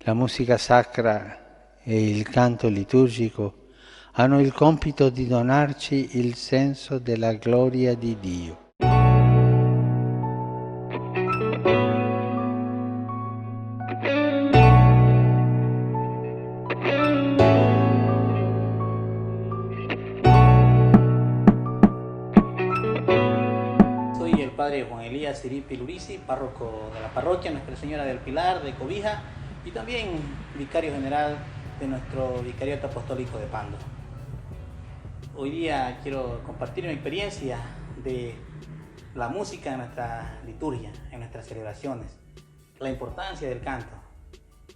La musica sacra e il canto liturgico hanno il compito di donarci il senso della gloria di Dio. Soy el padre Juan Elías Siripi Lurisi, párroco de la parroquia Nuestra Señora del Pilar de Cobija y también vicario general de nuestro Vicariato Apostólico de Pando. Hoy día quiero compartir mi experiencia de la música en nuestra liturgia, en nuestras celebraciones, la importancia del canto.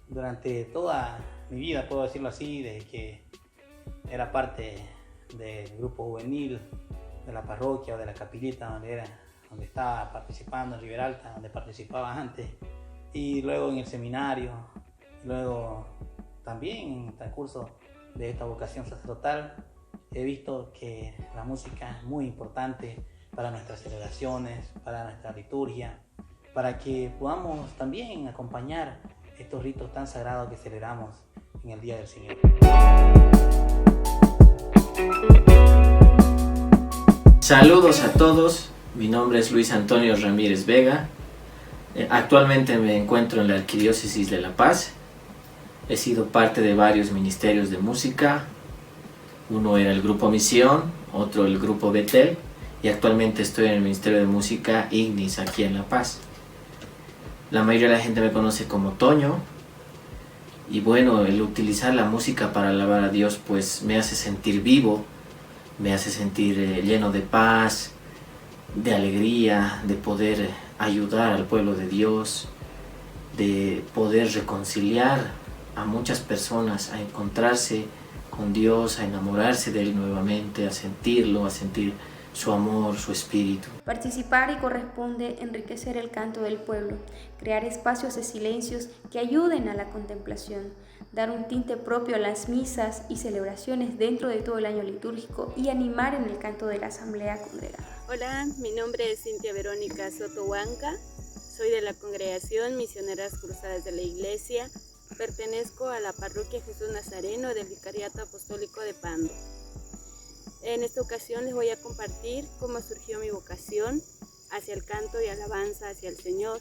Durante toda mi vida, puedo decirlo así, desde que era parte del grupo juvenil de la parroquia o de la capillita donde estaba participando en Riberalta, donde participaba antes, y luego en el seminario, y luego también en el transcurso de esta vocación sacerdotal, he visto que la música es muy importante para nuestras celebraciones, para nuestra liturgia, para que podamos también acompañar estos ritos tan sagrados que celebramos en el Día del Señor. Saludos a todos, mi nombre es Luis Antonio Ramírez Vega. Actualmente me encuentro en la Arquidiócesis de La Paz. He sido parte de varios ministerios de música. Uno era el Grupo Misión, otro el Grupo Betel, y actualmente estoy en el Ministerio de Música Ignis aquí en La Paz. La mayoría de la gente me conoce como Toño, y bueno, el utilizar la música para alabar a Dios pues me hace sentir vivo, me hace sentir lleno de paz, de alegría, de poder ayudar al pueblo de Dios, de poder reconciliar a muchas personas a encontrarse con Dios, a enamorarse de Él nuevamente, a sentirlo, a sentir su amor, su espíritu. Participar y corresponde enriquecer el canto del pueblo, crear espacios de silencios que ayuden a la contemplación, dar un tinte propio a las misas y celebraciones dentro de todo el año litúrgico y animar en el canto de la asamblea congregada. Hola, mi nombre es Cintia Verónica Soto Huanca, soy de la Congregación Misioneras Cruzadas de la Iglesia, pertenezco a la Parroquia Jesús Nazareno del Vicariato Apostólico de Pando. En esta ocasión les voy a compartir cómo surgió mi vocación hacia el canto y alabanza hacia el Señor.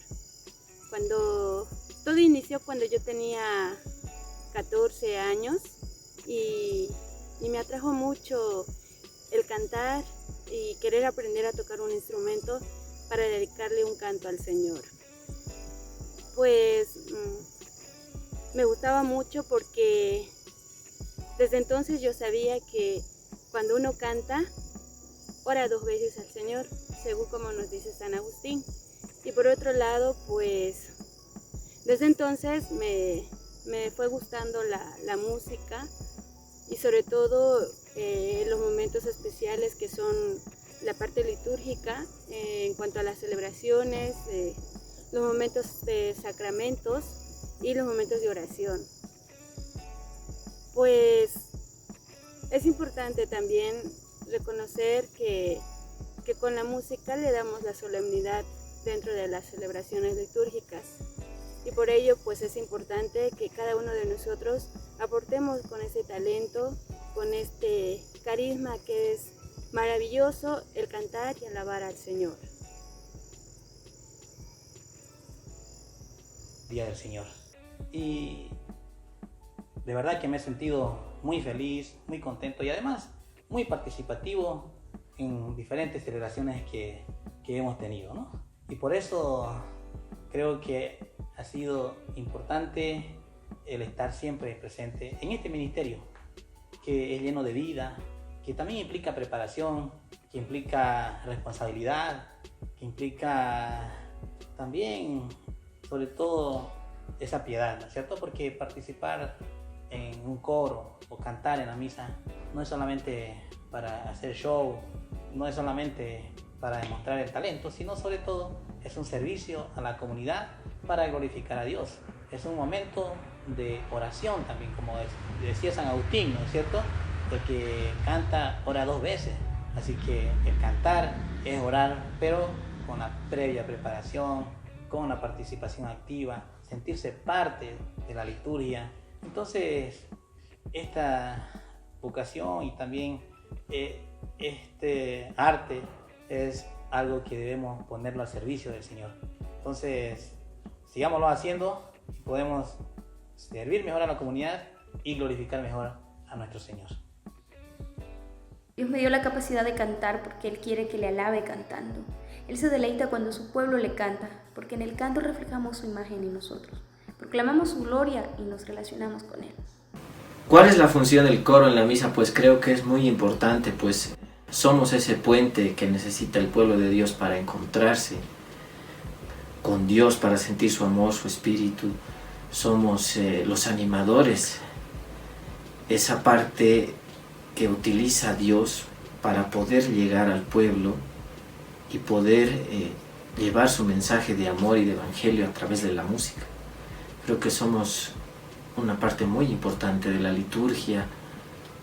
Todo inició cuando yo tenía 14 años y me atrajo mucho el cantar y querer aprender a tocar un instrumento para dedicarle un canto al Señor. Pues me gustaba mucho porque desde entonces yo sabía que cuando uno canta, ora 2 veces al Señor, según como nos dice San Agustín. Y por otro lado, pues desde entonces me fue gustando la música y sobre todo los momentos especiales que son la parte litúrgica en cuanto a las celebraciones, los momentos de sacramentos y los momentos de oración. Pues es importante también reconocer que con la música le damos la solemnidad dentro de las celebraciones litúrgicas y por ello pues es importante que cada uno de nosotros aportemos con ese talento, con este carisma que es maravilloso el cantar y alabar al Señor. Día del Señor. Y de verdad que me he sentido muy feliz, muy contento y además muy participativo en diferentes celebraciones que hemos tenido, ¿no? Y por eso creo que ha sido importante el estar siempre presente en este ministerio, que es lleno de vida, que también implica preparación, que implica responsabilidad, que implica también, sobre todo, esa piedad, ¿no es cierto? Porque participar en un coro o cantar en la misa no es solamente para hacer show, no es solamente para demostrar el talento, sino sobre todo es un servicio a la comunidad para glorificar a Dios. Es un momento de oración también, como decía San Agustín, ¿no es cierto? El que canta ora 2 veces, así que el cantar es orar, pero con la previa preparación, con la participación activa, sentirse parte de la liturgia. Entonces, esta vocación y también este arte es algo que debemos ponerlo al servicio del Señor. Entonces, sigámoslo haciendo y podemos servir mejor a la comunidad y glorificar mejor a nuestro Señor. Dios me dio la capacidad de cantar porque Él quiere que le alabe cantando. Él se deleita cuando su pueblo le canta, porque en el canto reflejamos su imagen en nosotros. Proclamamos su gloria y nos relacionamos con Él. ¿Cuál es la función del coro en la misa? Pues creo que es muy importante, pues somos ese puente que necesita el pueblo de Dios para encontrarse con Dios, para sentir su amor, su espíritu. Somos los animadores, esa parte que utiliza Dios para poder llegar al pueblo y poder llevar su mensaje de amor y de evangelio a través de la música. Creo que somos una parte muy importante de la liturgia,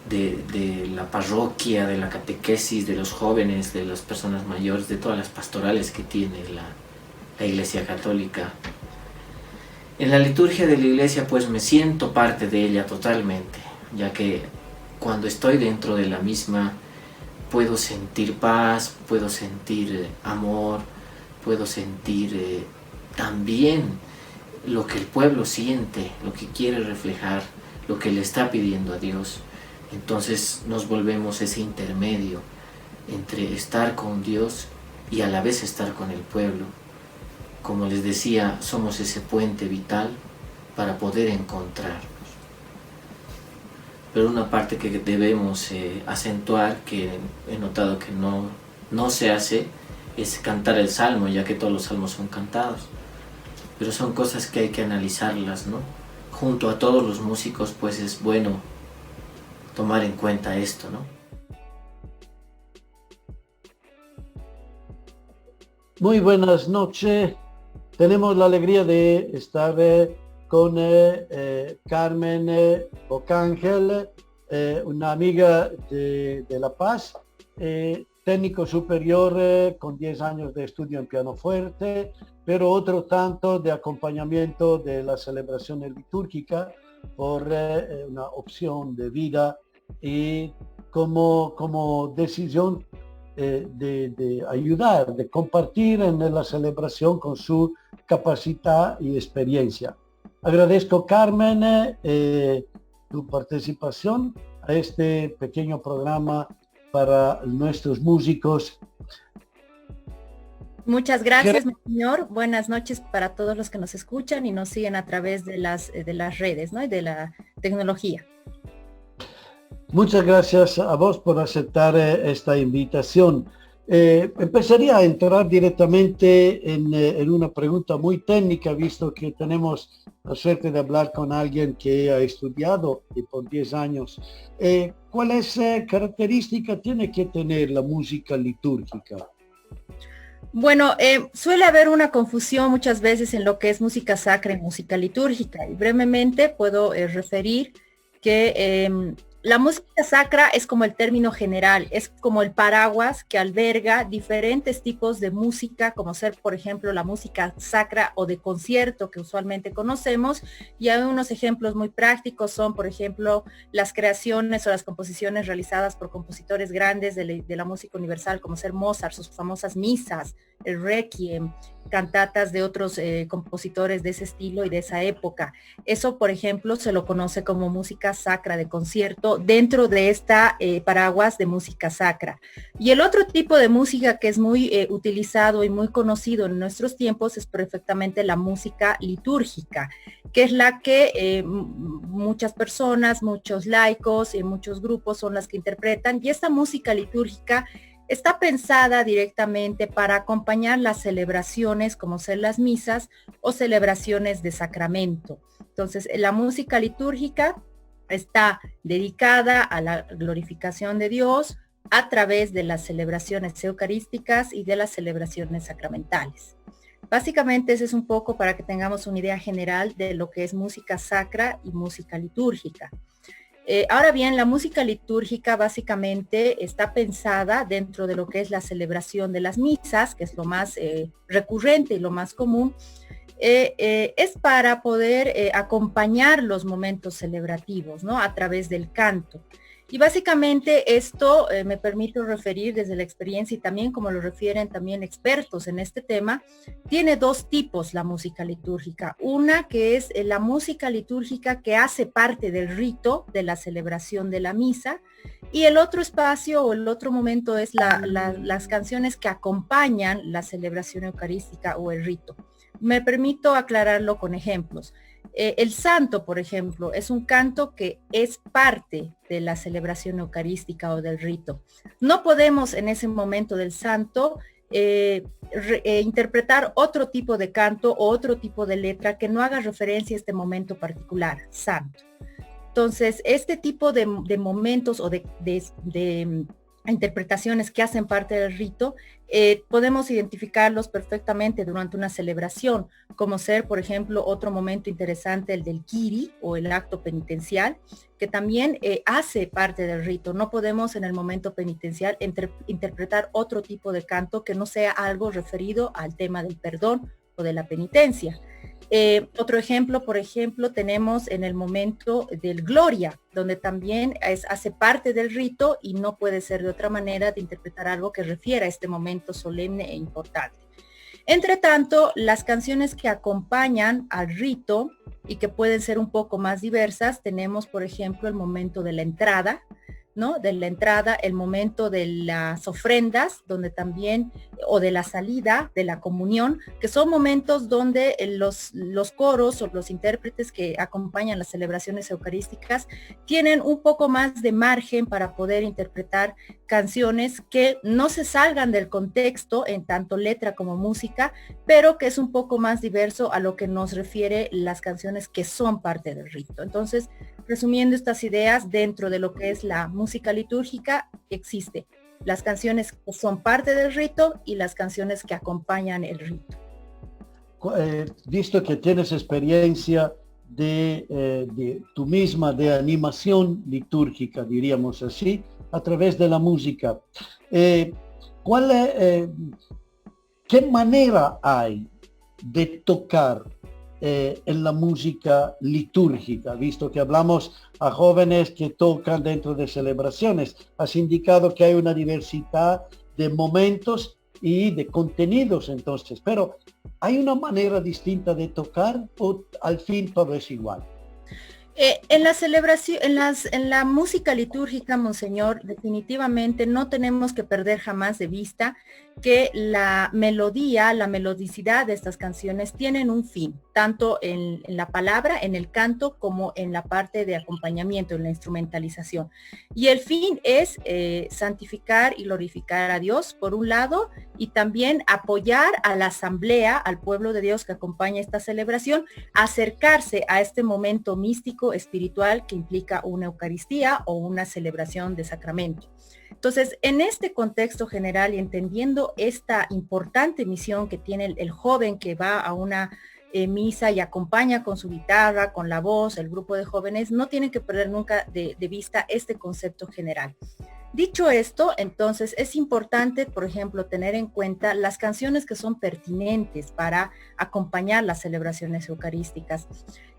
de la parroquia, de la catequesis, de los jóvenes, de las personas mayores, de todas las pastorales que tiene la Iglesia Católica. En la liturgia de la Iglesia pues me siento parte de ella totalmente, ya que cuando estoy dentro de la misma puedo sentir paz, puedo sentir amor, puedo sentir también lo que el pueblo siente, lo que quiere reflejar, lo que le está pidiendo a Dios. Entonces nos volvemos ese intermedio entre estar con Dios y a la vez estar con el pueblo. Como les decía, somos ese puente vital para poder encontrarnos. Pero una parte que debemos acentuar, que he notado que no se hace, es cantar el salmo, ya que todos los salmos son cantados. Pero son cosas que hay que analizarlas, ¿no? Junto a todos los músicos, pues es bueno tomar en cuenta esto, ¿no? Muy buenas noches. Tenemos la alegría de estar con Carmen Bocángel, una amiga de La Paz, técnico superior con 10 años de estudio en pianoforte, pero otro tanto de acompañamiento de las celebraciones litúrgicas por una opción de vida y como decisión de ayudar, de compartir en la celebración con su capacidad y experiencia. Agradezco, Carmen, tu participación a este pequeño programa para nuestros músicos. Muchas gracias, señor. Buenas noches para todos los que nos escuchan y nos siguen a través de las redes, ¿no? Y de la tecnología. Muchas gracias a vos por aceptar esta invitación. Empezaría a entrar directamente en una pregunta muy técnica, visto que tenemos la suerte de hablar con alguien que ha estudiado por 10 años. ¿Cuáles características tiene que tener la música litúrgica? Bueno, suele haber una confusión muchas veces en lo que es música sacra y música litúrgica. Y brevemente puedo referir que la música sacra es como el término general, es como el paraguas que alberga diferentes tipos de música, como ser, por ejemplo, la música sacra o de concierto que usualmente conocemos. Y hay unos ejemplos muy prácticos, son, por ejemplo, las creaciones o las composiciones realizadas por compositores grandes de la música universal, como ser Mozart, sus famosas misas, el Requiem, cantatas de otros compositores de ese estilo y de esa época. Eso, por ejemplo, se lo conoce como música sacra de concierto dentro de esta paraguas de música sacra. Y el otro tipo de música que es muy utilizado y muy conocido en nuestros tiempos es perfectamente la música litúrgica, que es la que muchas personas, muchos laicos y muchos grupos son las que interpretan. Y esta música litúrgica está pensada directamente para acompañar las celebraciones como ser las misas o celebraciones de sacramento. Entonces, la música litúrgica está dedicada a la glorificación de Dios a través de las celebraciones eucarísticas y de las celebraciones sacramentales. Básicamente, ese es un poco para que tengamos una idea general de lo que es música sacra y música litúrgica. Ahora bien, la música litúrgica básicamente está pensada dentro de lo que es la celebración de las misas, que es lo más recurrente y lo más común, es para poder acompañar los momentos celebrativos, ¿no? A través del canto. Y básicamente esto me permito referir desde la experiencia y también como lo refieren también expertos en este tema, tiene dos tipos la música litúrgica. Una que es la música litúrgica que hace parte del rito de la celebración de la misa, y el otro espacio o el otro momento es las canciones que acompañan la celebración eucarística o el rito. Me permito aclararlo con ejemplos. El santo, por ejemplo, es un canto que es parte de la celebración eucarística o del rito. No podemos en ese momento del santo interpretar otro tipo de canto o otro tipo de letra que no haga referencia a este momento particular, santo. Entonces, este tipo de momentos o de interpretaciones que hacen parte del rito, podemos identificarlos perfectamente durante una celebración, como ser, por ejemplo, otro momento interesante, el del Kiri o el acto penitencial, que también hace parte del rito. No podemos en el momento penitencial interpretar otro tipo de canto que no sea algo referido al tema del perdón o de la penitencia. Otro ejemplo, por ejemplo, tenemos en el momento del Gloria, donde también hace parte del rito y no puede ser de otra manera de interpretar algo que refiera a este momento solemne e importante. Entre tanto, las canciones que acompañan al rito y que pueden ser un poco más diversas, tenemos, por ejemplo, el momento de la entrada, ¿no? De la entrada, el momento de las ofrendas, donde también, o de la salida, de la comunión, que son momentos donde los coros o los intérpretes que acompañan las celebraciones eucarísticas tienen un poco más de margen para poder interpretar canciones que no se salgan del contexto en tanto letra como música, pero que es un poco más diverso a lo que nos refiere las canciones que son parte del rito. Entonces, resumiendo estas ideas, dentro de lo que es la música litúrgica, existe las canciones que son parte del rito y las canciones que acompañan el rito. Visto que tienes experiencia de tu misma de animación litúrgica, diríamos así, a través de la música, ¿qué manera hay de tocar en la música litúrgica, visto que hablamos a jóvenes que tocan dentro de celebraciones? Has indicado que hay una diversidad de momentos y de contenidos entonces, pero ¿hay una manera distinta de tocar o al fin todo es igual? En la celebración, en la música litúrgica, Monseñor, definitivamente no tenemos que perder jamás de vista que la melodía, la melodicidad de estas canciones tienen un fin, tanto en la palabra, en el canto, como en la parte de acompañamiento, en la instrumentalización. Y el fin es santificar y glorificar a Dios, por un lado, y también apoyar a la asamblea, al pueblo de Dios que acompaña esta celebración, acercarse a este momento místico, espiritual, que implica una Eucaristía o una celebración de sacramento. Entonces, en este contexto general y entendiendo esta importante misión que tiene el joven que va a una misa y acompaña con su guitarra, con la voz, el grupo de jóvenes, no tienen que perder nunca de vista este concepto general. Dicho esto, entonces es importante, por ejemplo, tener en cuenta las canciones que son pertinentes para acompañar las celebraciones eucarísticas.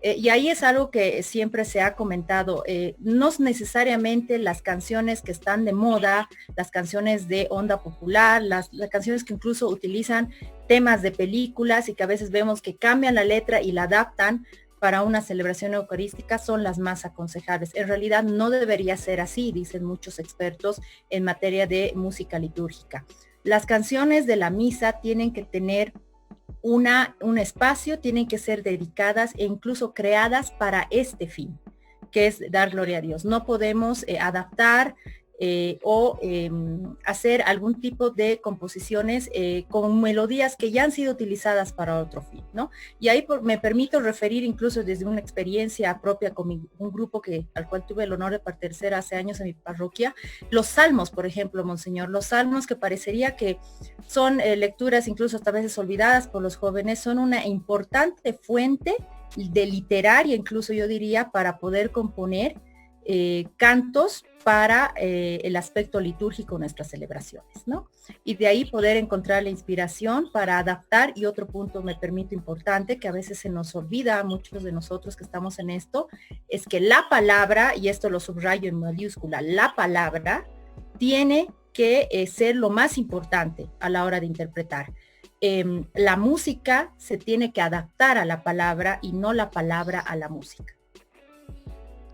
Y ahí es algo que siempre se ha comentado, no necesariamente las canciones que están de moda, las canciones de onda popular, las canciones que incluso utilizan temas de películas y que a veces vemos que cambian la letra y la adaptan para una celebración eucarística son las más aconsejables. En realidad no debería ser así, dicen muchos expertos en materia de música litúrgica. Las canciones de la misa tienen que tener un espacio, tienen que ser dedicadas e incluso creadas para este fin, que es dar gloria a Dios. No podemos adaptar o hacer algún tipo de composiciones con melodías que ya han sido utilizadas para otro fin, ¿no? Y ahí me permito referir incluso desde una experiencia propia con un grupo al cual tuve el honor de pertenecer hace años en mi parroquia, los salmos, por ejemplo, Monseñor, los salmos que parecería que son lecturas incluso hasta veces olvidadas por los jóvenes, son una importante fuente de literaria, incluso yo diría, para poder componer cantos para el aspecto litúrgico de nuestras celebraciones, ¿no? Y de ahí poder encontrar la inspiración para adaptar. Y otro punto me permito importante, que a veces se nos olvida a muchos de nosotros que estamos en esto, es que la palabra, y esto lo subrayo en mayúscula, la palabra tiene que ser lo más importante a la hora de interpretar. La música se tiene que adaptar a la palabra y no la palabra a la música.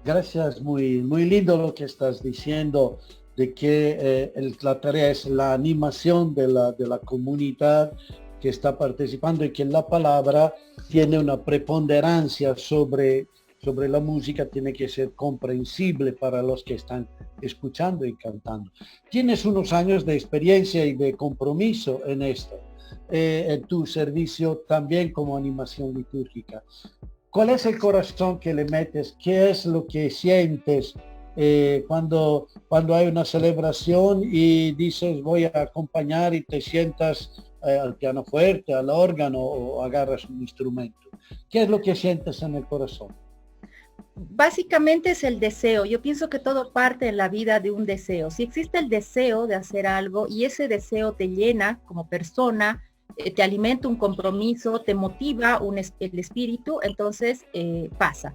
Gracias, muy lindo lo que estás diciendo, de que la tarea es la animación de la comunidad que está participando y que la palabra tiene una preponderancia sobre la música, tiene que ser comprensible para los que están escuchando y cantando. Tienes unos años de experiencia y de compromiso en esto, en tu servicio también como animación litúrgica. ¿Cuál es el corazón que le metes? ¿Qué es lo que sientes cuando hay una celebración y dices voy a acompañar y te sientas al pianofuerte, al órgano o agarras un instrumento? ¿Qué es lo que sientes en el corazón? Básicamente es el deseo. Yo pienso que todo parte en la vida de un deseo. Si existe el deseo de hacer algo y ese deseo te llena como persona, te alimenta un compromiso, te motiva el espíritu, entonces pasa.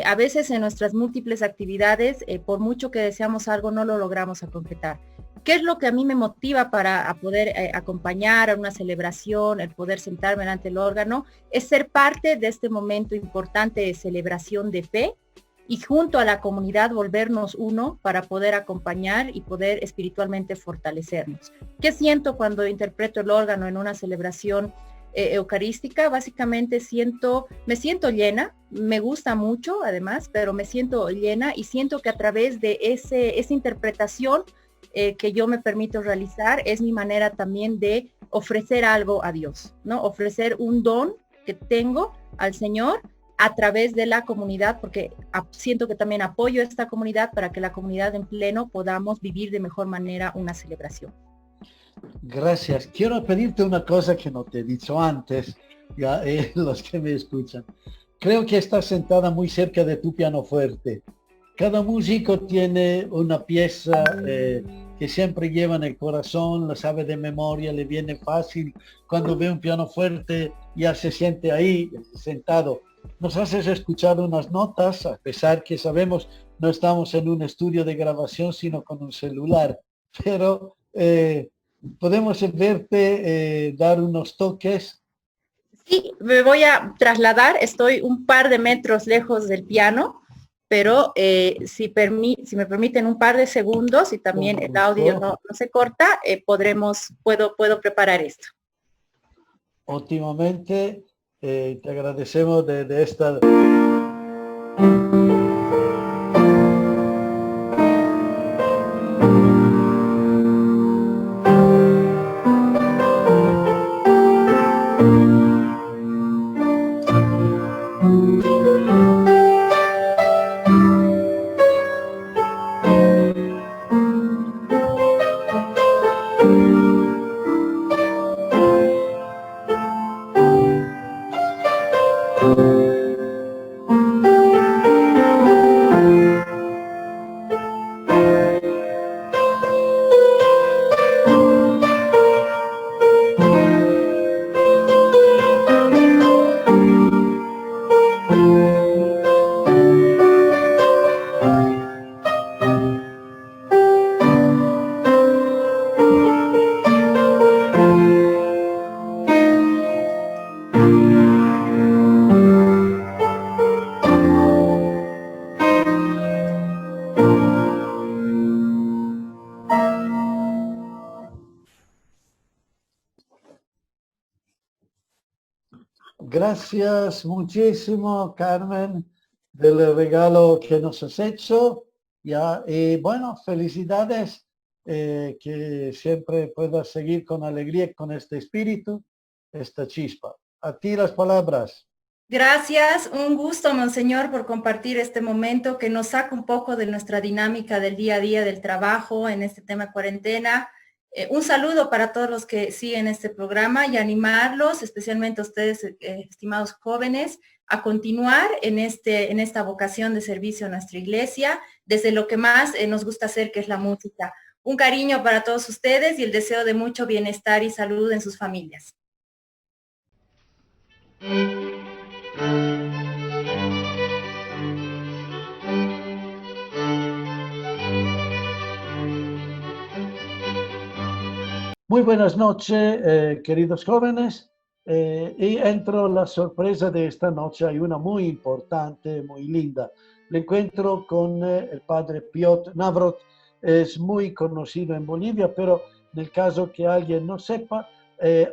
A veces en nuestras múltiples actividades, por mucho que deseamos algo, no lo logramos a concretar. ¿Qué es lo que a mí me motiva para poder acompañar a una celebración, el poder sentarme delante del órgano? Es ser parte de este momento importante de celebración de fe y junto a la comunidad volvernos uno para poder acompañar y poder espiritualmente fortalecernos. ¿Qué siento cuando interpreto el órgano en una celebración eucarística? Básicamente me siento llena, me gusta mucho además, pero me siento llena y siento que a través de esa interpretación que yo me permito realizar es mi manera también de ofrecer algo a Dios, ¿no? Ofrecer un don que tengo al Señor a través de la comunidad, porque siento que también apoyo a esta comunidad para que la comunidad en pleno podamos vivir de mejor manera una celebración. Gracias. Quiero pedirte una cosa que no te he dicho antes, ya los que me escuchan. Creo que estás sentada muy cerca de tu pianofuerte. Cada músico tiene una pieza que siempre lleva en el corazón, la sabe de memoria, le viene fácil. Cuando ve un pianofuerte ya se siente ahí sentado. Nos haces escuchar unas notas, a pesar que sabemos no estamos en un estudio de grabación, sino con un celular. Pero podemos verte dar unos toques. Sí, me voy a trasladar, estoy un par de metros lejos del piano, pero si me permiten un par de segundos y también el audio no se corta, puedo preparar esto. Óptimamente, te agradecemos de esta... Gracias muchísimo, Carmen, del regalo que nos has hecho. Ya, y bueno, felicidades, que siempre puedas seguir con alegría, con este espíritu, esta chispa. A ti las palabras. Gracias, un gusto, Monseñor, por compartir este momento que nos saca un poco de nuestra dinámica del día a día del trabajo en este tema de cuarentena. Un saludo para todos los que siguen este programa y animarlos, especialmente a ustedes, estimados jóvenes, a continuar en esta vocación de servicio a nuestra iglesia, desde lo que más nos gusta hacer, que es la música. Un cariño para todos ustedes y el deseo de mucho bienestar y salud en sus familias. Muy buenas noches, queridos jóvenes. Y entro la sorpresa de esta noche. Hay una muy importante, muy linda. El encuentro con el padre Piotr Navrot es muy conocido en Bolivia, pero en el caso que alguien no sepa,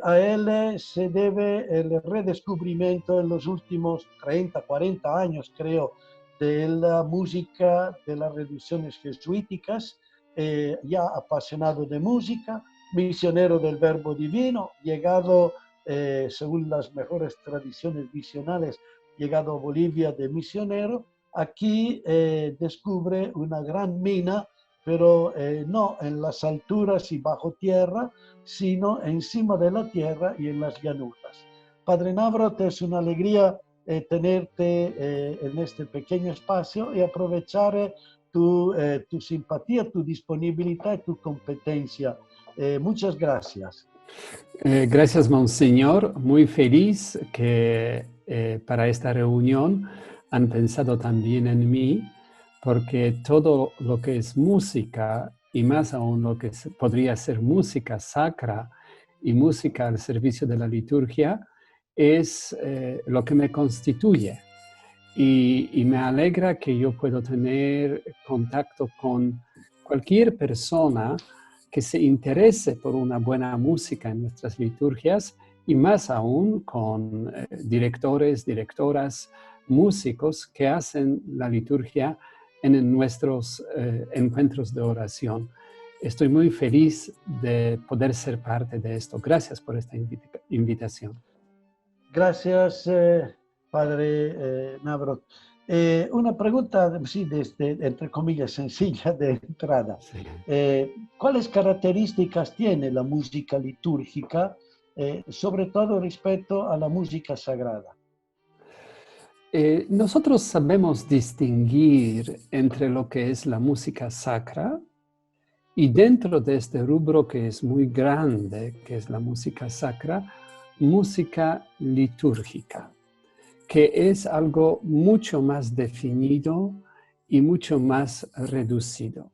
a él se debe el redescubrimiento en los últimos 30, 40 años, creo, de la música de las reducciones jesuíticas, ya apasionado de música, misionero del Verbo Divino, llegado, según las mejores tradiciones misionales, llegado a Bolivia de misionero. Aquí descubre una gran mina, pero no en las alturas y bajo tierra, sino encima de la tierra y en las llanuras. Padre Navrot, es una alegría tenerte en este pequeño espacio y aprovechar tu simpatía, tu disponibilidad y tu competencia. Muchas gracias. Gracias, Monseñor. Muy feliz que para esta reunión han pensado también en mí, porque todo lo que es música, y más aún lo que podría ser música sacra y música al servicio de la liturgia, es lo que me constituye. Y me alegra que yo puedo tener contacto con cualquier persona que se interese por una buena música en nuestras liturgias, y más aún con directores, directoras, músicos que hacen la liturgia en nuestros encuentros de oración. Estoy muy feliz de poder ser parte de esto. Gracias por esta invitación. Gracias, Padre Navrot. Una pregunta, sí, entre comillas, sencilla de entrada. Sí. ¿Cuáles características tiene la música litúrgica, sobre todo respecto a la música sagrada? Nosotros sabemos distinguir entre lo que es la música sacra y dentro de este rubro que es muy grande, que es la música sacra, música litúrgica, que es algo mucho más definido y mucho más reducido.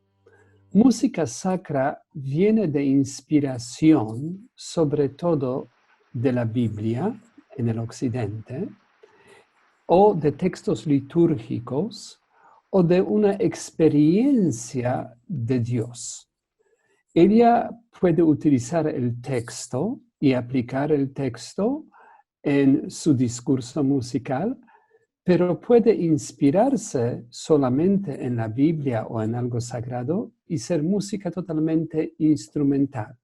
Música sacra viene de inspiración, sobre todo de la Biblia en el occidente, o de textos litúrgicos, o de una experiencia de Dios. Ella puede utilizar el texto y aplicar el texto en su discurso musical, pero puede inspirarse solamente en la Biblia o en algo sagrado y ser música totalmente instrumental.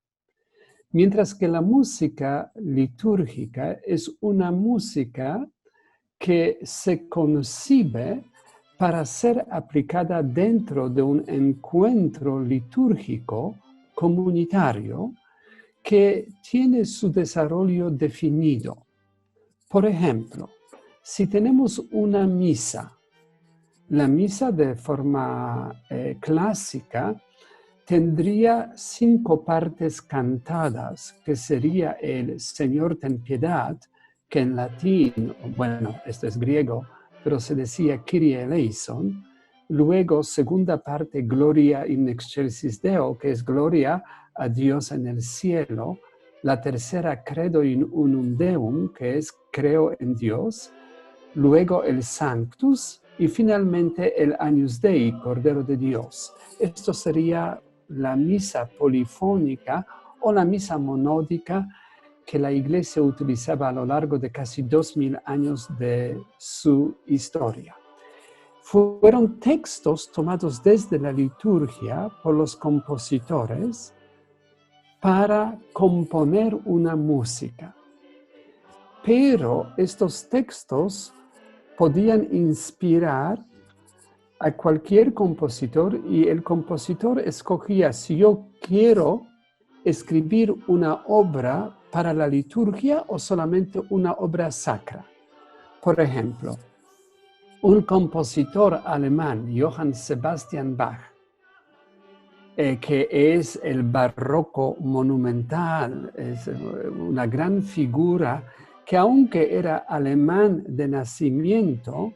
Mientras que la música litúrgica es una música que se concibe para ser aplicada dentro de un encuentro litúrgico comunitario que tiene su desarrollo definido. Por ejemplo, si tenemos una misa, la misa de forma clásica tendría 5 partes cantadas, que sería el Señor ten piedad, que en latín, bueno, esto es griego, pero se decía Kyrie eleison. Luego, segunda parte, Gloria in excelsis Deo, que es gloria a Dios en el cielo. La tercera, Credo in unum Deum, que es creo en Dios. Luego el Sanctus y finalmente el Agnus Dei, Cordero de Dios. Esto sería la misa polifónica o la misa monódica que la Iglesia utilizaba a lo largo de casi 2000 años de su historia. Fueron textos tomados desde la liturgia por los compositores para componer una música. Pero estos textos podían inspirar a cualquier compositor y el compositor escogía si yo quiero escribir una obra para la liturgia o solamente una obra sacra. Por ejemplo, un compositor alemán, Johann Sebastian Bach, que es el barroco monumental, es una gran figura que aunque era alemán de nacimiento,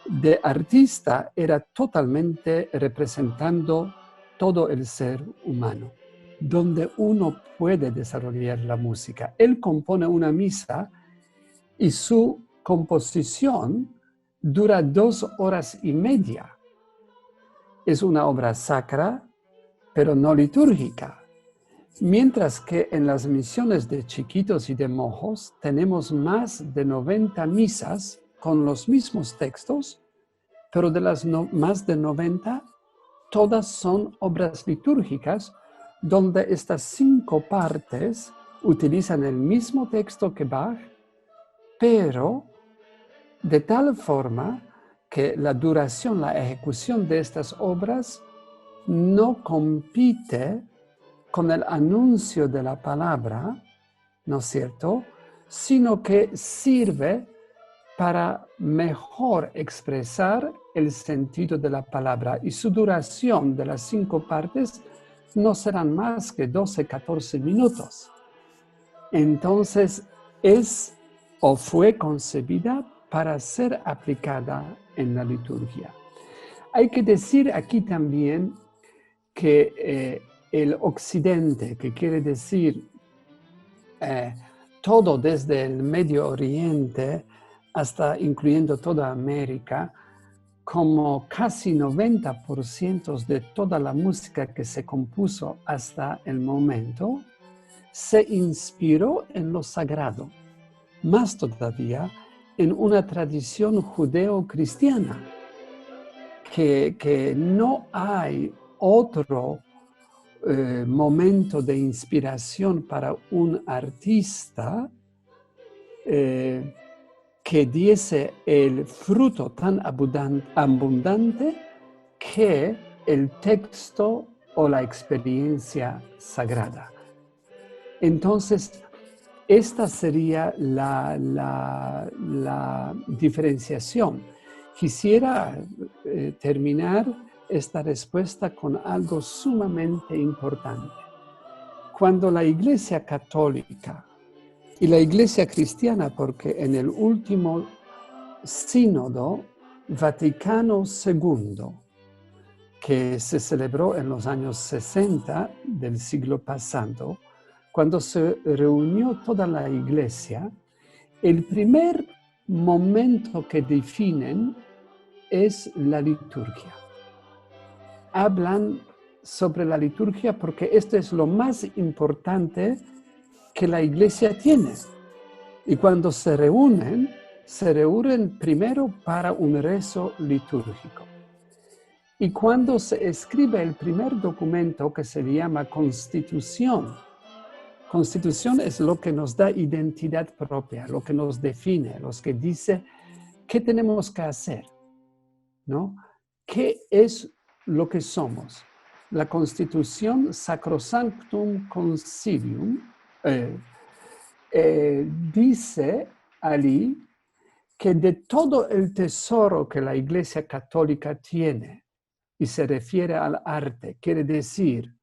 de artista era totalmente representando todo el ser humano, donde uno puede desarrollar la música. Él compone una misa y su composición dura 2 horas y media. Es una obra sacra, pero no litúrgica. Mientras que en las misiones de chiquitos y de mojos tenemos más de 90 misas con los mismos textos, pero de las más de 90, todas son obras litúrgicas donde estas 5 partes utilizan el mismo texto que Bach, pero de tal forma que la duración, la ejecución de estas obras no compite con el anuncio de la palabra, ¿no es cierto?, sino que sirve para mejor expresar el sentido de la palabra. Y su duración de las 5 partes no serán más que 12, 14 minutos. Entonces, es o fue concebida para ser aplicada en la liturgia. Hay que decir aquí también que el occidente, que quiere decir todo desde el Medio Oriente hasta incluyendo toda América, como casi 90% de toda la música que se compuso hasta el momento, se inspiró en lo sagrado, más todavía en una tradición judeo-cristiana, que no hay otro momento de inspiración para un artista que diese el fruto tan abundante que el texto o la experiencia sagrada. Entonces, esta sería la diferenciación. Quisiera terminar esta respuesta con algo sumamente importante. Cuando la Iglesia Católica y la Iglesia Cristiana, porque en el último sínodo Vaticano II, que se celebró en los años 60 del siglo pasado, cuando se reunió toda la Iglesia, el primer momento que definen es la liturgia. Hablan sobre la liturgia porque esto es lo más importante que la Iglesia tiene. Y cuando se reúnen primero para un rezo litúrgico. Y cuando se escribe el primer documento que se llama Constitución, Constitución es lo que nos da identidad propia, lo que nos define, lo que dice qué tenemos que hacer, ¿no? ¿Qué es lo que somos? La Constitución Sacrosanctum Concilium dice allí que de todo el tesoro que la Iglesia Católica tiene, y se refiere al arte, quiere decir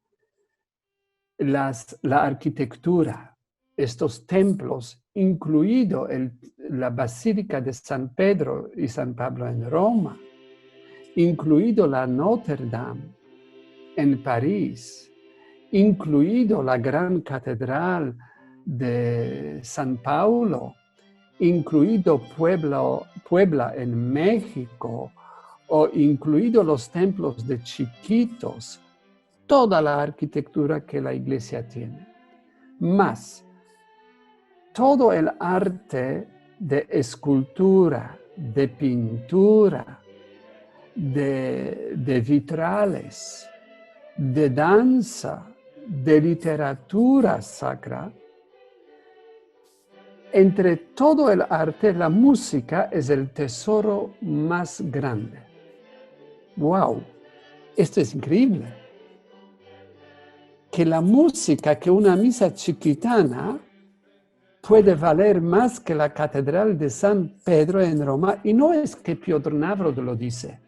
la arquitectura, estos templos, incluido la Basílica de San Pedro y San Pablo en Roma, incluido la Notre Dame en París, incluido la gran catedral de San Paulo, incluido Puebla en México, o incluido los templos de Chiquitos, toda la arquitectura que la Iglesia tiene. Más todo el arte de escultura, de pintura, de vitrales, de danza, de literatura sacra. Entre todo el arte, la música es el tesoro más grande. ¡Wow! Esto es increíble. Que la música, que una misa chiquitana puede valer más que la Catedral de San Pedro en Roma, y no es que Piotr Navrov lo dice.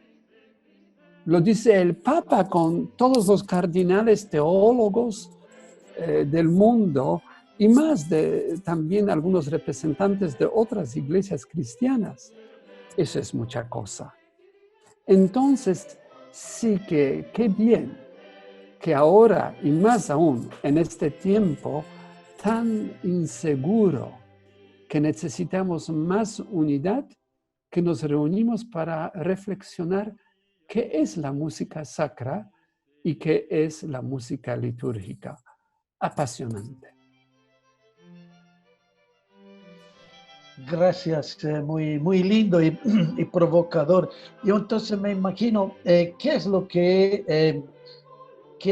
Lo dice el Papa con todos los cardinales teólogos del mundo y más también algunos representantes de otras iglesias cristianas. Eso es mucha cosa. Entonces, sí que qué bien que ahora y más aún en este tiempo tan inseguro que necesitamos más unidad, que nos reunimos para reflexionar qué es la música sacra y qué es la música litúrgica. Apasionante. Gracias, muy lindo y provocador. Yo entonces me imagino, ¿qué es lo que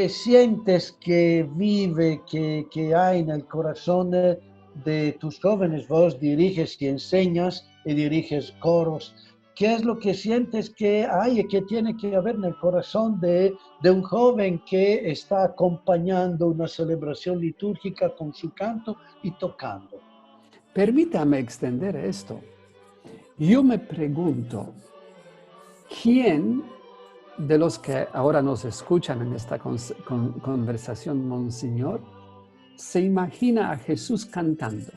sientes que vive, que hay en el corazón de tus jóvenes? Vos diriges y enseñas y diriges coros. ¿Qué es lo que sientes que hay y que tiene que haber en el corazón de un joven que está acompañando una celebración litúrgica con su canto y tocando? Permítame extender esto. Yo me pregunto, ¿quién de los que ahora nos escuchan en esta conversación, Monseñor, se imagina a Jesús cantando?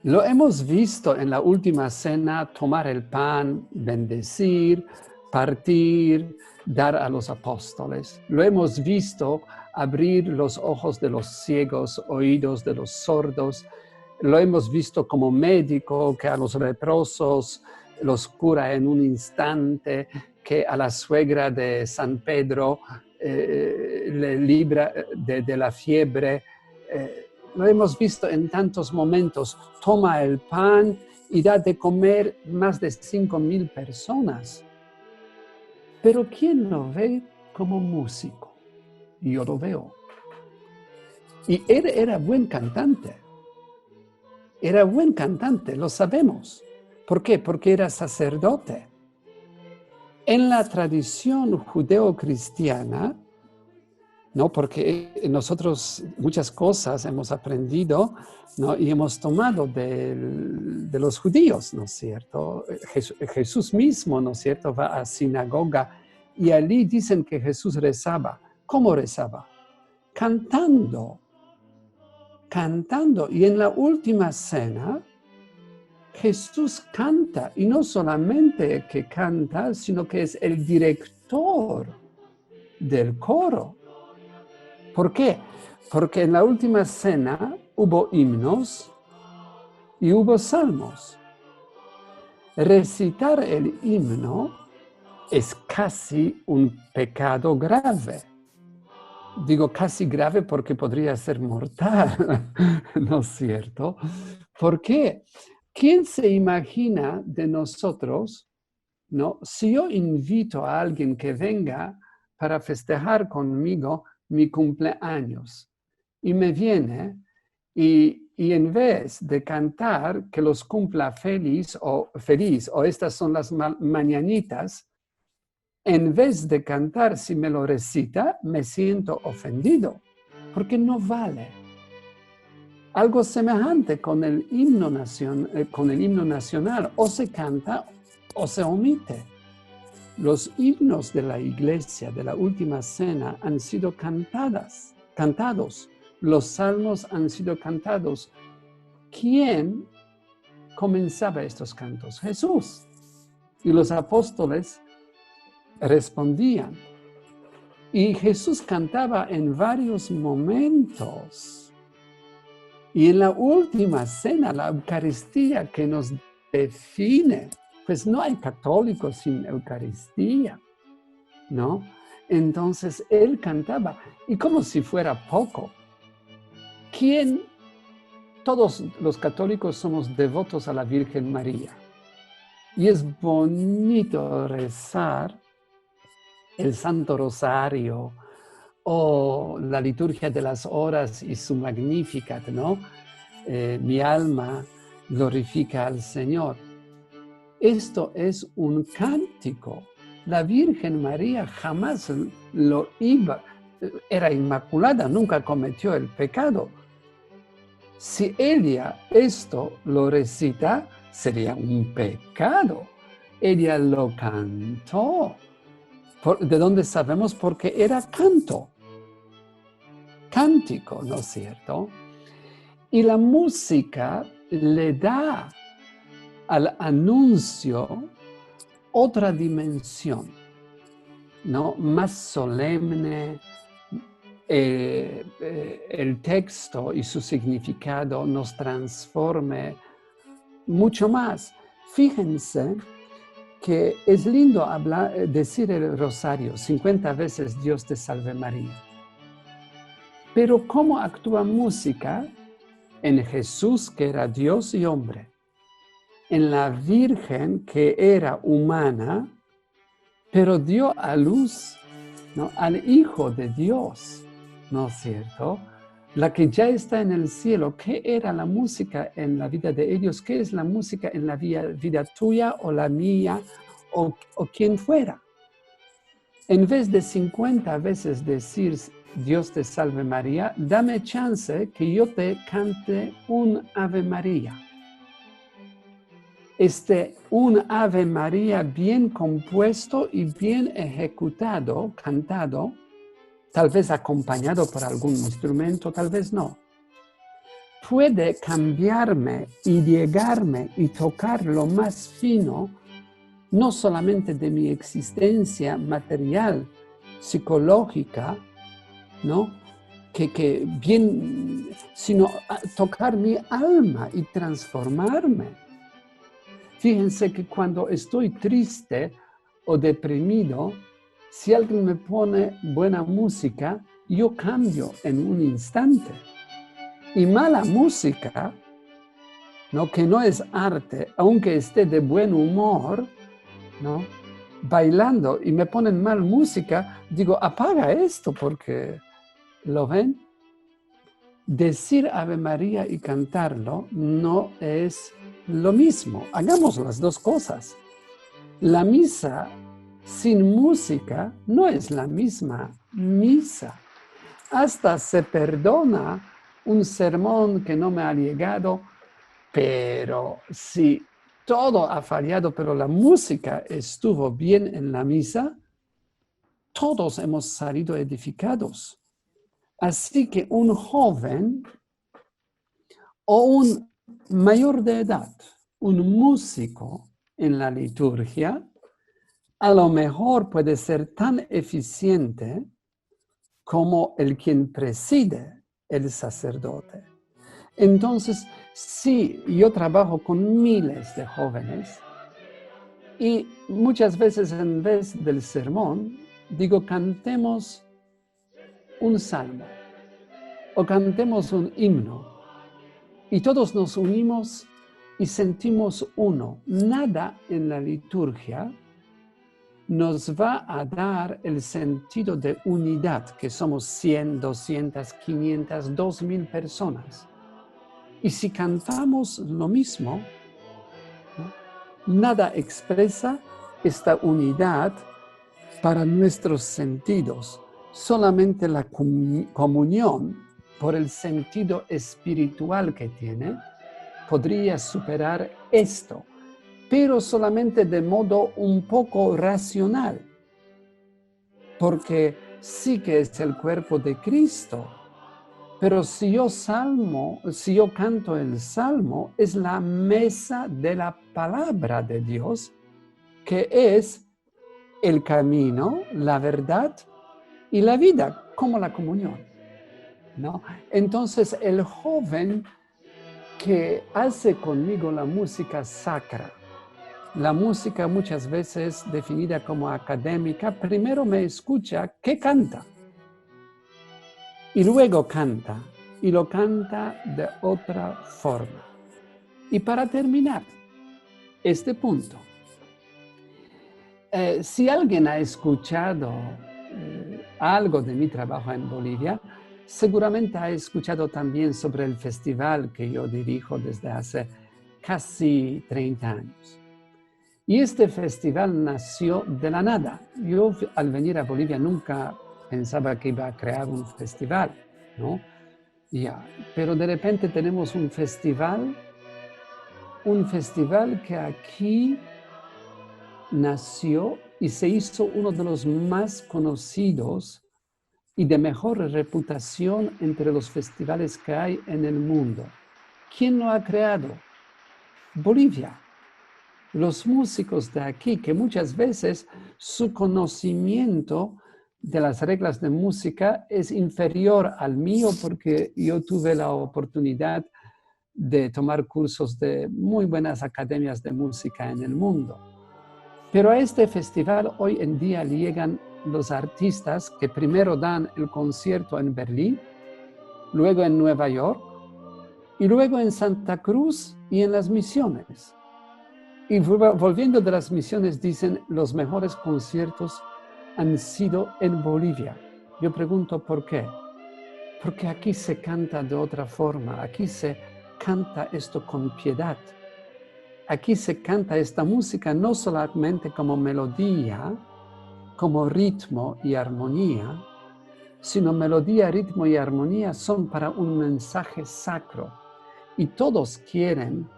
Lo hemos visto en la última cena tomar el pan, bendecir, partir, dar a los apóstoles. Lo hemos visto abrir los ojos de los ciegos, oídos de los sordos. Lo hemos visto como médico que a los leprosos los cura en un instante, que a la suegra de San Pedro le libra de la fiebre. Lo hemos visto en tantos momentos. Toma el pan y da de comer más de 5,000 personas. Pero ¿quién lo ve como músico? Yo lo veo. Y él era buen cantante. Era buen cantante, lo sabemos. ¿Por qué? Porque era sacerdote. En la tradición judeo-cristiana, ¿no? Porque nosotros muchas cosas hemos aprendido, ¿no? Y hemos tomado de los judíos, ¿no es cierto? Jesús mismo, ¿no es cierto?, va a sinagoga y allí dicen que Jesús rezaba. ¿Cómo rezaba? Cantando. Y en la última cena, Jesús canta, y no solamente que canta, sino que es el director del coro. ¿Por qué? Porque en la última cena hubo himnos y hubo salmos. Recitar el himno es casi un pecado grave. Digo casi grave porque podría ser mortal, ¿no es cierto? ¿Por qué? ¿Quién se imagina de nosotros, no? Si yo invito a alguien que venga para festejar conmigo mi cumpleaños y me viene y en vez de cantar que los cumpla feliz o estas son las mañanitas, en vez de cantar, si me lo recita, me siento ofendido, porque no vale. Algo semejante con el himno nacional, o se canta o se omite. Los himnos de la iglesia de la última cena han sido cantados. Los salmos han sido cantados. ¿Quién comenzaba estos cantos? Jesús. Y los apóstoles respondían. Y Jesús cantaba en varios momentos. Y en la última cena, la Eucaristía que nos define, pues no hay católicos sin Eucaristía, ¿no? Entonces él cantaba, y como si fuera poco. Todos los católicos somos devotos a la Virgen María. Y es bonito rezar el Santo Rosario o la liturgia de las horas y su Magnificat, ¿no? Mi alma glorifica al Señor. Esto es un cántico. La Virgen María jamás era inmaculada, nunca cometió el pecado. Si ella esto lo recita, sería un pecado. Ella lo cantó. ¿De dónde sabemos? Porque era canto. Cántico, ¿no es cierto? Y la música le da al anuncio otra dimensión, ¿no? Más solemne. El texto y su significado nos transforme mucho más. Fíjense que es lindo decir el rosario 50 veces Dios te salve María. Pero ¿cómo actúa música en Jesús, que era Dios y hombre? En la Virgen, que era humana, pero dio a luz, ¿no?, al Hijo de Dios, ¿no es cierto? La que ya está en el cielo. ¿Qué era la música en la vida de ellos? ¿Qué es la música en la vida tuya o la mía o quien fuera? En vez de 50 veces decir Dios te salve María, dame chance que yo te cante un Ave María. Un Ave María bien compuesto y bien ejecutado, cantado, tal vez acompañado por algún instrumento, tal vez no, puede cambiarme y llegarme y tocar lo más fino, no solamente de mi existencia material, psicológica, ¿no?, sino tocar mi alma y transformarme. Fíjense que cuando estoy triste o deprimido, si alguien me pone buena música, yo cambio en un instante. Y mala música, ¿no?, que no es arte, aunque esté de buen humor, ¿no?, bailando y me ponen mal música, digo, apaga esto, porque, ¿lo ven? Decir Ave María y cantarlo no es lo mismo. Hagamos las dos cosas. La misa sin música no es la misma misa. Hasta se perdona un sermón que no me ha llegado, pero si todo ha fallado, pero la música estuvo bien en la misa, todos hemos salido edificados. Así que un joven o un mayor de edad, un músico en la liturgia, a lo mejor puede ser tan eficiente como el quien preside el sacerdote. Entonces, sí, yo trabajo con miles de jóvenes y muchas veces en vez del sermón, digo, cantemos un salmo o cantemos un himno y todos nos unimos y sentimos uno. Nada en la liturgia nos va a dar el sentido de unidad, que somos 100, 200, 500, 2000 personas. Y si cantamos lo mismo, ¿no?, nada expresa esta unidad para nuestros sentidos. Solamente la comunión, por el sentido espiritual que tiene, podría superar esto, pero solamente de modo un poco racional, porque sí que es el cuerpo de Cristo, pero si yo canto el salmo, es la mesa de la palabra de Dios, que es el camino, la verdad y la vida, como la comunión, ¿no? Entonces, el joven que hace conmigo la música sacra, la música muchas veces definida como académica, primero me escucha qué canta y luego canta, y lo canta de otra forma. Y para terminar este punto, si alguien ha escuchado algo de mi trabajo en Bolivia, seguramente ha escuchado también sobre el festival que yo dirijo desde hace casi 30 años. Y este festival nació de la nada. Yo al venir a Bolivia nunca pensaba que iba a crear un festival, ¿no? Ya, pero de repente tenemos un festival que aquí nació y se hizo uno de los más conocidos y de mejor reputación entre los festivales que hay en el mundo. ¿Quién lo ha creado? Bolivia. Los músicos de aquí, que muchas veces su conocimiento de las reglas de música es inferior al mío, porque yo tuve la oportunidad de tomar cursos de muy buenas academias de música en el mundo. Pero a este festival hoy en día llegan los artistas que primero dan el concierto en Berlín, luego en Nueva York, y luego en Santa Cruz y en las Misiones. Y volviendo de las Misiones, dicen, los mejores conciertos han sido en Bolivia. Yo pregunto, ¿por qué? Porque aquí se canta de otra forma, aquí se canta esto con piedad. Aquí se canta esta música no solamente como melodía, como ritmo y armonía, sino melodía, ritmo y armonía son para un mensaje sacro. Y todos quieren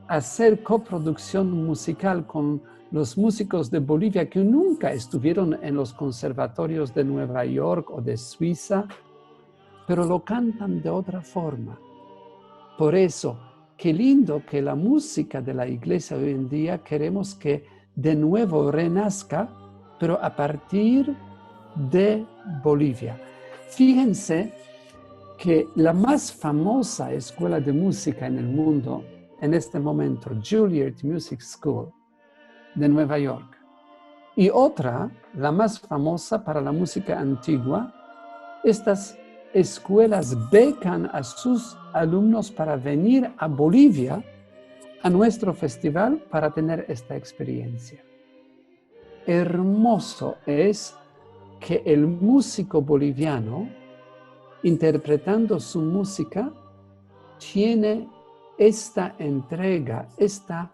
hacer coproducción musical con los músicos de Bolivia que nunca estuvieron en los conservatorios de Nueva York o de Suiza, pero lo cantan de otra forma. Por eso, qué lindo que la música de la iglesia hoy en día queremos que de nuevo renazca, pero a partir de Bolivia. Fíjense que la más famosa escuela de música en el mundo en este momento, Juilliard Music School de Nueva York, y otra, la más famosa para la música antigua, estas escuelas becan a sus alumnos para venir a Bolivia, a nuestro festival, para tener esta experiencia. Hermoso es que el músico boliviano, interpretando su música, tiene esta entrega, esta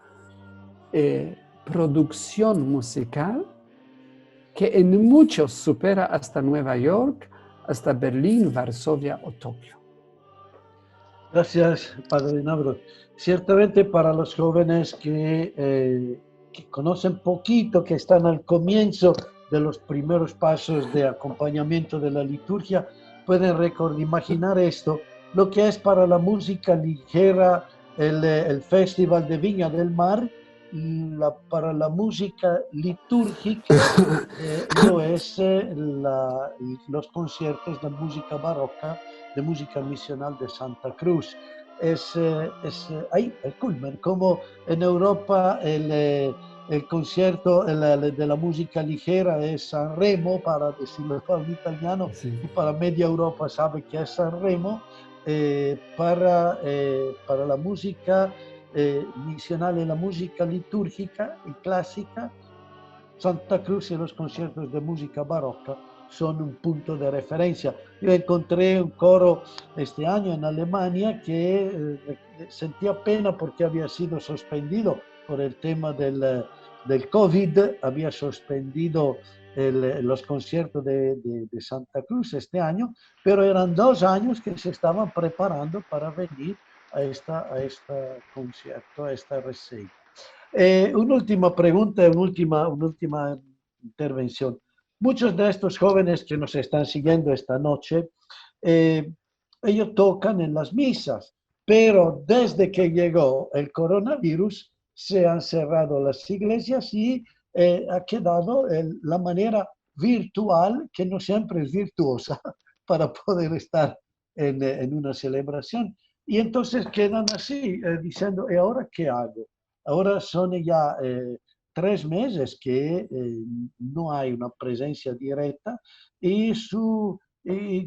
producción musical que en muchos supera hasta Nueva York, hasta Berlín, Varsovia o Tokio. Gracias, Padre Nabro. Ciertamente para los jóvenes que conocen poquito, que están al comienzo de los primeros pasos de acompañamiento de la liturgia, pueden imaginar esto, lo que es para la música ligera el Festival de Viña del Mar, para la música litúrgica lo es los conciertos de música barroca, de música misional de Santa Cruz. Es ahí el culmen, como en Europa el concierto de la música ligera es Sanremo, para decirlo en italiano, sí. Y para media Europa sabe que es Sanremo. Para la música misional y la música litúrgica y clásica, Santa Cruz y los conciertos de música barroca son un punto de referencia. Yo encontré un coro este año en Alemania que sentía pena porque había sido suspendido por el tema del COVID, había suspendido los conciertos de Santa Cruz este año, pero eran 2 años que se estaban preparando para venir a este concierto, a esta reseña. Una última pregunta, una última intervención. Muchos de estos jóvenes que nos están siguiendo esta noche, ellos tocan en las misas, pero desde que llegó el coronavirus se han cerrado las iglesias y ha quedado la manera virtual, que no siempre es virtuosa, para poder estar en una celebración. Y entonces quedan así, diciendo, ¿y ahora qué hago? Ahora son ya 3 meses que no hay una presencia directa y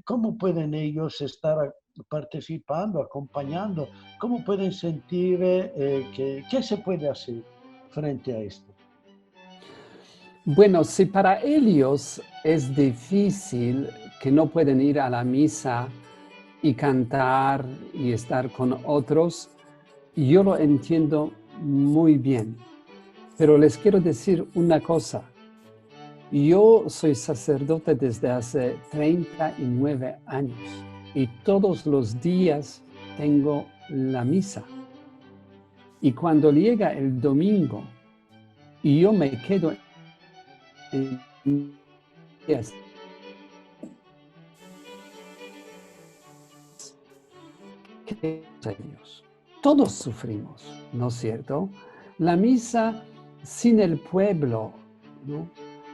cómo pueden ellos estar participando, acompañando, cómo pueden sentir qué se puede hacer frente a esto. Bueno, si para ellos es difícil, que no pueden ir a la misa y cantar y estar con otros, yo lo entiendo muy bien. Pero les quiero decir una cosa. Yo soy sacerdote desde hace 39 años y todos los días tengo la misa. Y cuando llega el domingo y yo me quedo en días, ellos. Todos sufrimos, ¿no es cierto? La misa sin el pueblo,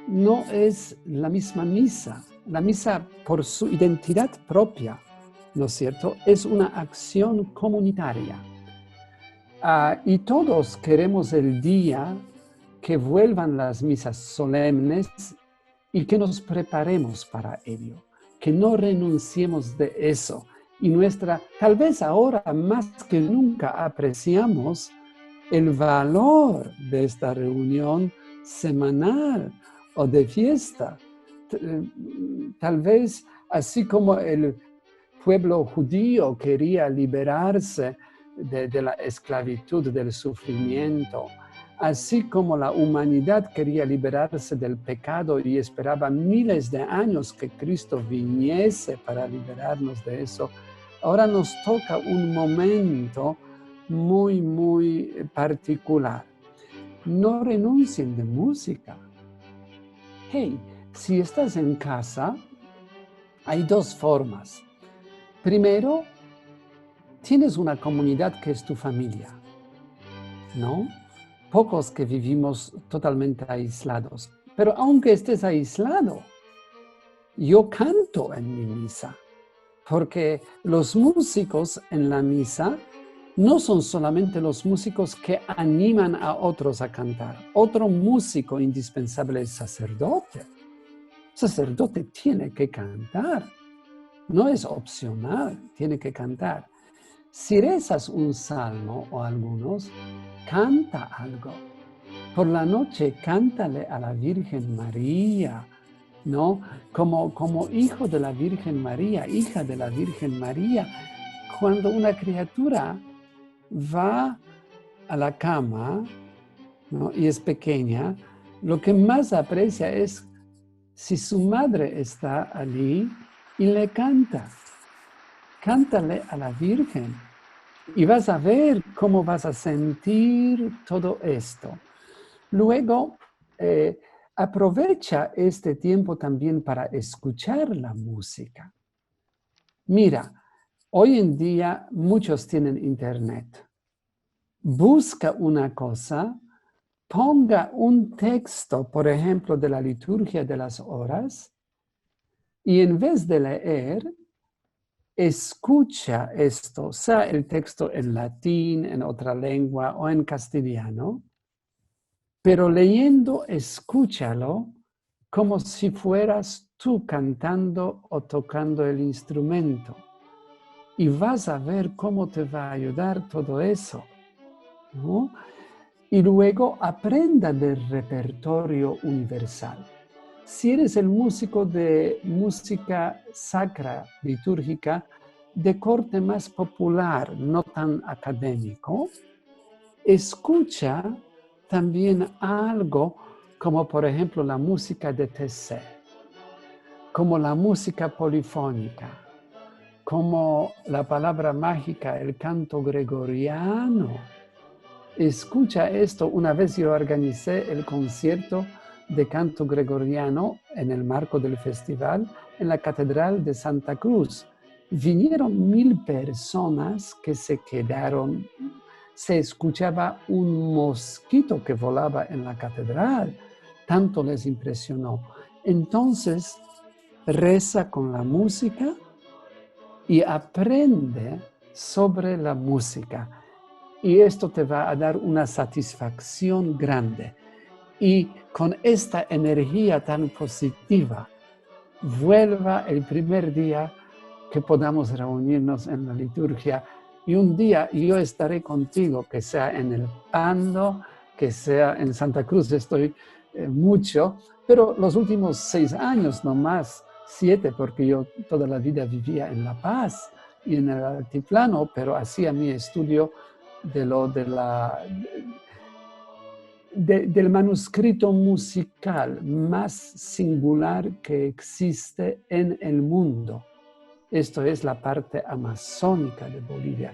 no es la misma misa. La misa por su identidad propia, ¿no es cierto? Es una acción comunitaria. Y todos queremos el día que vuelvan las misas solemnes y que nos preparemos para ello, que no renunciemos de eso. Y tal vez ahora más que nunca apreciamos el valor de esta reunión semanal o de fiesta. Tal vez así como el pueblo judío quería liberarse de la esclavitud, del sufrimiento, así como la humanidad quería liberarse del pecado y esperaba miles de años que Cristo viniese para liberarnos de eso, ahora nos toca un momento muy, muy particular. No renuncien de música. Hey, si estás en casa, hay dos formas. Primero, tienes una comunidad que es tu familia, ¿no? Pocos que vivimos totalmente aislados. Pero aunque estés aislado, yo canto en mi misa, porque los músicos en la misa no son solamente los músicos que animan a otros a cantar. Otro músico indispensable es sacerdote. Sacerdote tiene que cantar. No es opcional, tiene que cantar. Si rezas un salmo o algunos, canta algo. Por la noche, cántale a la Virgen María, ¿no? Como hijo de la Virgen María, hija de la Virgen María. Cuando una criatura va a la cama, ¿no? Y es pequeña, lo que más aprecia es si su madre está allí y le canta. Cántale a la Virgen y vas a ver cómo vas a sentir todo esto. Luego, aprovecha este tiempo también para escuchar la música. Mira, hoy en día muchos tienen internet. Busca una cosa, ponga un texto, por ejemplo, de la liturgia de las horas, y en vez de leer, escucha esto, sea el texto en latín, en otra lengua o en castellano, pero leyendo, escúchalo como si fueras tú cantando o tocando el instrumento. Y vas a ver cómo te va a ayudar todo eso, ¿no? Y luego aprenda del repertorio universal. Si eres el músico de música sacra, litúrgica, de corte más popular, no tan académico, escucha también algo como, por ejemplo, la música de Tessé, como la música polifónica, como la palabra mágica, el canto gregoriano. Escucha esto. Una vez yo organicé el concierto de canto gregoriano en el marco del festival en la Catedral de Santa Cruz. Vinieron 1000 personas que se quedaron. Se escuchaba un mosquito que volaba en la catedral. Tanto les impresionó. Entonces, reza con la música y aprende sobre la música. Y esto te va a dar una satisfacción grande. Y con esta energía tan positiva, vuelva el primer día que podamos reunirnos en la liturgia. Y un día yo estaré contigo, que sea en el Pando, que sea en Santa Cruz, estoy mucho, pero los últimos 6 años, no más, 7, porque yo toda la vida vivía en La Paz y en el altiplano, pero hacía mi estudio del manuscrito musical más singular que existe en el mundo. esto es la parte amazónica de Bolivia,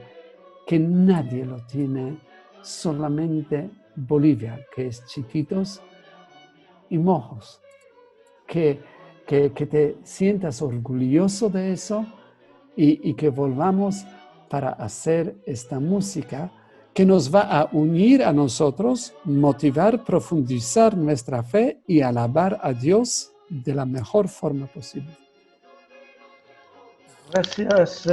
que nadie lo tiene, solamente Bolivia, que es chiquitos y mojos. Que te sientas orgulloso de eso y que volvamos para hacer esta música que nos va a unir a nosotros, motivar, profundizar nuestra fe y alabar a Dios de la mejor forma posible. Gracias,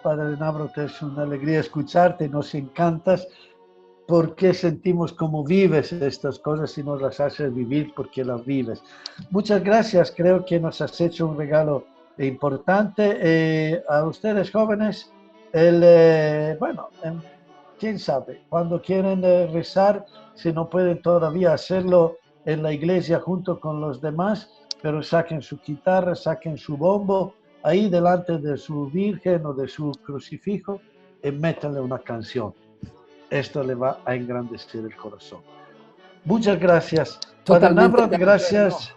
Padre Nabro, que es una alegría escucharte, nos encantas porque sentimos cómo vives estas cosas y nos las haces vivir porque las vives. Muchas gracias, creo que nos has hecho un regalo importante. A ustedes jóvenes, quién sabe, cuando quieren rezar, si no pueden todavía hacerlo en la iglesia junto con los demás, pero saquen su guitarra, saquen su bombo, ahí delante de su Virgen o de su crucifijo y métanle una canción. Esto le va a engrandecer el corazón. Muchas gracias. Padre Nabrat, gracias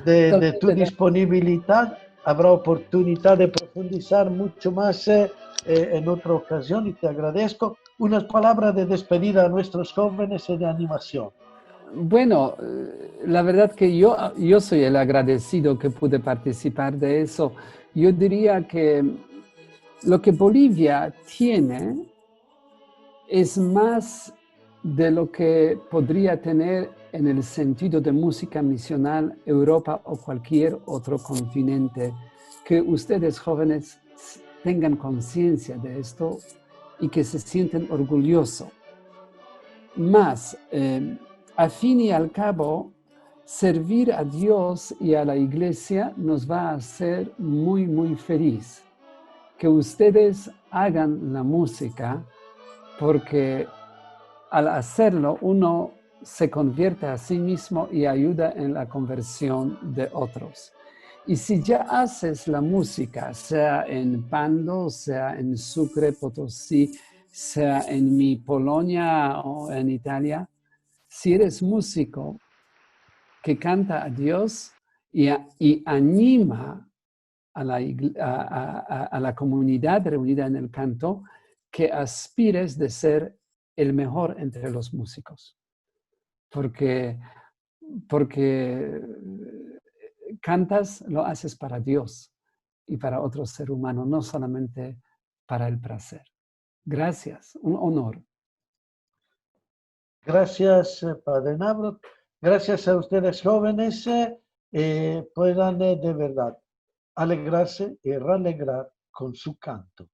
de tu disponibilidad. Habrá oportunidad de profundizar mucho más en otra ocasión y te agradezco. Unas palabras de despedida a nuestros jóvenes y de animación. Bueno, la verdad que yo soy el agradecido que pude participar de eso. Yo diría que lo que Bolivia tiene es más de lo que podría tener en el sentido de música misional Europa o cualquier otro continente. Que ustedes jóvenes tengan conciencia de esto y que se sienten orgullosos. Más, a fin y al cabo, servir a Dios y a la iglesia nos va a hacer muy, muy feliz. Que ustedes hagan la música porque al hacerlo uno se convierte a sí mismo y ayuda en la conversión de otros. Y si ya haces la música, sea en Pando, sea en Sucre, Potosí, sea en mi Polonia o en Italia, si eres músico que canta a Dios y anima a la comunidad reunida en el canto, que aspires de ser el mejor entre los músicos. Porque cantas, lo haces para Dios y para otro ser humano, no solamente para el placer. Gracias, un honor. Gracias, Padre Nabrat. Gracias a ustedes jóvenes. Puedan de verdad alegrarse y realegrar con su canto.